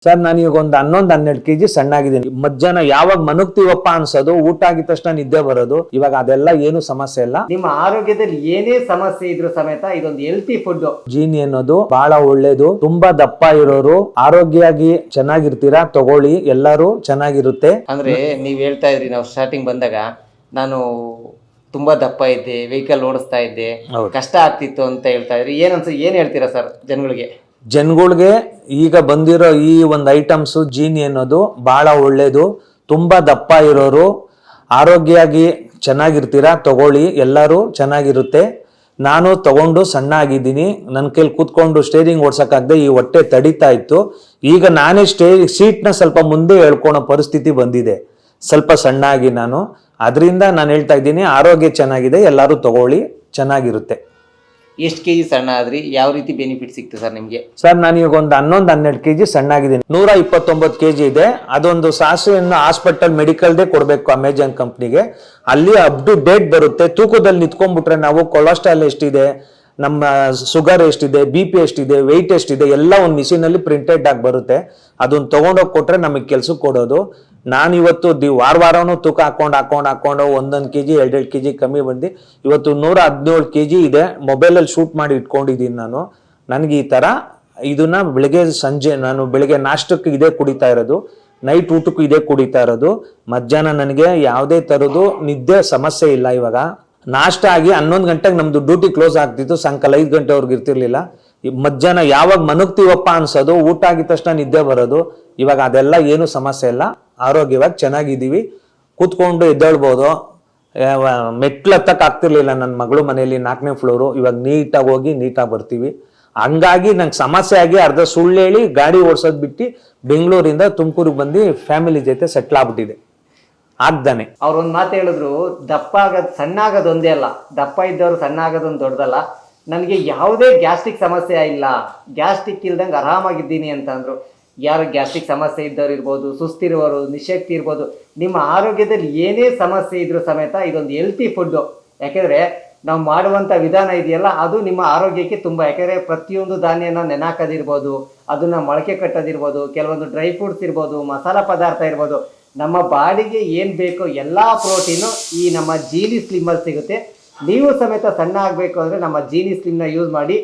Sir ನಾನು ಈಗ ಒಂದು 11-12 kg ಸಣ್ಣ ಆಗಿದ್ದೀನಿ. ಮಧ್ಯಾಹ್ನ ಯಾವಾಗ ಮನುಗ್ತೀವಪ್ಪ ಅನ್ಸೋದು, ಊಟ ಆಗಿದ ತಕ್ಷಣ ನಿದ್ದೆ ಬರೋದು. ಇವಾಗ ಅದೆಲ್ಲ ಏನು ಸಮಸ್ಯೆ ಇಲ್ಲ. ನಿಮ್ಮ ಆರೋಗ್ಯದಲ್ಲಿ ಏನೇ ಸಮಸ್ಯೆ ಇದ್ರೂ ಸಮೇತ ಇದೊಂದು ಹೆಲ್ತಿ ಫುಡ್ ಜೀನಿ ಅನ್ನೋದು ಬಹಳ ಒಳ್ಳೇದು. ತುಂಬಾ ದಪ್ಪ ಇರೋರು ಆರೋಗ್ಯವಾಗಿ ಚೆನ್ನಾಗಿರ್ತೀರಾ, ತಗೊಳ್ಳಿ, ಎಲ್ಲರೂ ಚೆನ್ನಾಗಿರುತ್ತೆ. ಅಂದ್ರೆ ನೀವ್ ಹೇಳ್ತಾ ಇದ್ರಿ, ನಾವು ಸ್ಟಾರ್ಟಿಂಗ್ ಬಂದಾಗ ನಾನು ತುಂಬಾ ದಪ್ಪ ಇದ್ದೆ, ವೆಹಿಕಲ್ ಓಡಿಸ್ತಾ ಇದ್ದೆ, ಕಷ್ಟ ಆಗ್ತಿತ್ತು ಅಂತ ಹೇಳ್ತಾ ಇದ್ರಿ. ಏನ್ ಹೇಳ್ತೀರಾ ಸರ್ ಜನಗಳಿಗೆ ಈಗ ಬಂದಿರೋ ಈ ಒಂದು ಐಟಮ್ಸ್ ಜೀನಿ ಅನ್ನೋದು ಬಹಳ ಒಳ್ಳೇದು. ತುಂಬಾ ದಪ್ಪ ಇರೋರು ಆರೋಗ್ಯವಾಗಿ ಚೆನ್ನಾಗಿರ್ತೀರಾ, ತಗೊಳ್ಳಿ, ಎಲ್ಲರೂ ಚೆನ್ನಾಗಿರುತ್ತೆ. ನಾನು ತಗೊಂಡು ಸಣ್ಣ ಆಗಿದ್ದೀನಿ. ನನ್ನ ಕೈಲಿ ಕೂತ್ಕೊಂಡು ಸ್ಟೇರಿಂಗ್ ಓಡ್ಸೋಕ್ಕಾಗದೆ ಈ ಹೊಟ್ಟೆ ತಡಿತಾ ಇತ್ತು. ಈಗ ನಾನೇ ಸೀಟ್ನ ಸ್ವಲ್ಪ ಮುಂದೆ ಹೇಳ್ಕೊಳೋ ಪರಿಸ್ಥಿತಿ ಬಂದಿದೆ, ಸ್ವಲ್ಪ ಸಣ್ಣ ಆಗಿ. ಅದರಿಂದ ನಾನು ಹೇಳ್ತಾ ಇದ್ದೀನಿ, ಆರೋಗ್ಯ ಚೆನ್ನಾಗಿದೆ, ಎಲ್ಲರೂ ತಗೊಳ್ಳಿ, ಚೆನ್ನಾಗಿರುತ್ತೆ. ಎಷ್ಟು ಕೆಜಿ ಸಣ್ಣ ಆದ್ರಿ, ಯಾವ ರೀತಿ ಬೆನಿಫಿಟ್ ಸಿಕ್ತು ಸರ್ ನಿಮ್ಗೆ? ಸರ್ ನಾನು ಈಗ ಒಂದು 11-12 kg ಸಣ್ಣ ಆಗಿದ್ದೀನಿ. 129 kg ಇದೆ. ಅದೊಂದು ಸಾಸಿವೆಯನ್ನು ಹಾಸ್ಪಿಟಲ್ ಮೆಡಿಕಲ್ದೇ ಕೊಡಬೇಕು ಅಮೆಜಾನ್ ಕಂಪ್ನಿಗೆ. ಅಲ್ಲಿ ಅಪ್ ಟು ಡೇಟ್ ಬರುತ್ತೆ. ತೂಕದಲ್ಲಿ ನಿಂತ್ಕೊಂಡ್ಬಿಟ್ರೆ ನಾವು ಕೊಲೆಸ್ಟ್ರಾಲ್ ಎಷ್ಟಿದೆ, ನಮ್ಮ ಶುಗರ್ ಎಷ್ಟಿದೆ, BP ಎಷ್ಟಿದೆ, ವೆಯ್ಟ್ ಎಷ್ಟಿದೆ, ಎಲ್ಲ ಒಂದು ಮಿಷಿನಲ್ಲಿ ಪ್ರಿಂಟೆಡ್ ಆಗಿ ಬರುತ್ತೆ. ಅದನ್ನ ತೊಗೊಂಡೋಗಿ ಕೊಟ್ರೆ ನಮಗೆ ಕೆಲ್ಸಕ್ಕೆ ಕೊಡೋದು. ನಾನು ಇವತ್ತು ವಾರನೂ ತೂಕ ಹಾಕೊಂಡು 1 kg 2 kg ಕಮ್ಮಿ ಬಂದು ಇವತ್ತು 117 kg ಇದೆ. ಮೊಬೈಲಲ್ಲಿ ಶೂಟ್ ಮಾಡಿ ಇಟ್ಕೊಂಡಿದ್ದೀನಿ ನಾನು. ನನಗೆ ಈ ಥರ ಇದನ್ನ ಬೆಳಗ್ಗೆ ಸಂಜೆ ನಾನು ಬೆಳಗ್ಗೆ ನಾಷ್ಟಕ್ಕೆ ಇದೇ ಕುಡಿತಾ ಇರೋದು, ನೈಟ್ ಊಟಕ್ಕೂ ಇದೇ ಕುಡಿತಾ ಇರೋದು. ಮಧ್ಯಾಹ್ನ ನನಗೆ ಯಾವುದೇ ಥರದ್ದು ನಿದ್ದೆ ಸಮಸ್ಯೆ ಇಲ್ಲ. ಇವಾಗ ನಾಷ್ಟ ಆಗಿ 11 ಗಂಟೆಗೆ ನಮ್ದು ಡ್ಯೂಟಿ ಕ್ಲೋಸ್ ಆಗ್ತಿತ್ತು, ಸಾಯಂಕಾಲ 5 ಗಂಟೆವರೆಗೂ ಇರ್ತಿರ್ಲಿಲ್ಲ. ಮಧ್ಯಾಹ್ನ ಯಾವಾಗ ಮನುಗ್ತೀವಪ್ಪ ಅನ್ಸೋದು, ಊಟ ಆಗಿದ ತಕ್ಷಣ ನಿದ್ದೆ ಬರೋದು. ಇವಾಗ ಅದೆಲ್ಲ ಏನು ಸಮಸ್ಯೆ ಇಲ್ಲ, ಆರೋಗ್ಯವಾಗಿ ಚೆನ್ನಾಗಿದ್ದೀವಿ. ಕೂತ್ಕೊಂಡು ಎದ್ದೇಳ್ಬೋದು. ಮೆಟ್ಲು ಹತ್ತಕ್ಕೆ ಆಗ್ತಿರ್ಲಿಲ್ಲ ನನ್ನ ಮಗಳು ಮನೆಯಲ್ಲಿ 4ನೇ ಫ್ಲೋರು. ಇವಾಗ ನೀಟಾಗಿ ಹೋಗಿ ನೀಟಾಗಿ ಬರ್ತೀವಿ. ಹಂಗಾಗಿ ನಂಗೆ ಸಮಸ್ಯೆ ಆಗಿ ಅರ್ಧ ಸುಳ್ಳು ಹೇಳಿ ಗಾಡಿ ಓಡಿಸೋದು ಬಿಟ್ಟು ಬೆಂಗಳೂರಿಂದ ತುಮಕೂರಿಗೆ ಬಂದು ಫ್ಯಾಮಿಲಿ ಜೊತೆ ಸೆಟ್ಲ್ ಆಗ್ಬಿಟ್ಟಿದೆ. ಆಗ್ದಾನೆ ಅವ್ರೊಂದು ಮಾತು ಹೇಳಿದ್ರು, ಸಣ್ಣ ಆಗೋದು ಒಂದೇ ಅಲ್ಲ, ದಪ್ಪ ಇದ್ದವರು ಸಣ್ಣ ಆಗೋದೊಂದು ದೊಡ್ಡದಲ್ಲ, ನನಗೆ ಯಾವುದೇ ಗ್ಯಾಸ್ಟ್ರಿಕ್ ಸಮಸ್ಯೆ ಇಲ್ಲ, ಗ್ಯಾಸ್ಟ್ರಿಕ್ ಇಲ್ದಂಗೆ ಆರಾಮಾಗಿದ್ದೀನಿ ಅಂತ ಅಂದರು. ಯಾರು ಗ್ಯಾಸ್ಟ್ರಿಕ್ ಸಮಸ್ಯೆ ಇದ್ದವ್ರು ಇರ್ಬೋದು, ಸುಸ್ತಿರುವವರು, ನಿಶಕ್ತಿ ಇರ್ಬೋದು, ನಿಮ್ಮ ಆರೋಗ್ಯದಲ್ಲಿ ಏನೇ ಸಮಸ್ಯೆ ಇದ್ರೂ ಸಮೇತ ಇದೊಂದು ಹೆಲ್ತಿ ಫುಡ್ಡು. ಯಾಕೆಂದರೆ ನಾವು ಮಾಡುವಂಥ ವಿಧಾನ ಇದೆಯಲ್ಲ, ಅದು ನಿಮ್ಮ ಆರೋಗ್ಯಕ್ಕೆ ತುಂಬ. ಯಾಕೆಂದರೆ ಪ್ರತಿಯೊಂದು ಧಾನ್ಯನ ನೆನಾಕೋದಿರ್ಬೋದು, ಅದನ್ನು ಮೊಳಕೆ ಕಟ್ಟೋದಿರ್ಬೋದು, ಕೆಲವೊಂದು ಡ್ರೈ ಫ್ರೂಟ್ಸ್ ಇರ್ಬೋದು, ಮಸಾಲ ಪದಾರ್ಥ ಇರ್ಬೋದು, ನಮ್ಮ ಬಾಡಿಗೆ ಏನು ಬೇಕೋ ಎಲ್ಲ ಪ್ರೋಟೀನು ಈ ನಮ್ಮ ಜೀನಿ ಸ್ಲಿಮ್ಮಲ್ಲಿ ಸಿಗುತ್ತೆ. ನೀವು ಸಮೇತ ಸಣ್ಣ ಆಗಬೇಕು ಅಂದರೆ ನಮ್ಮ ಜೀನಿ ಸ್ಲಿಮ್ನ ಯೂಸ್ ಮಾಡಿ.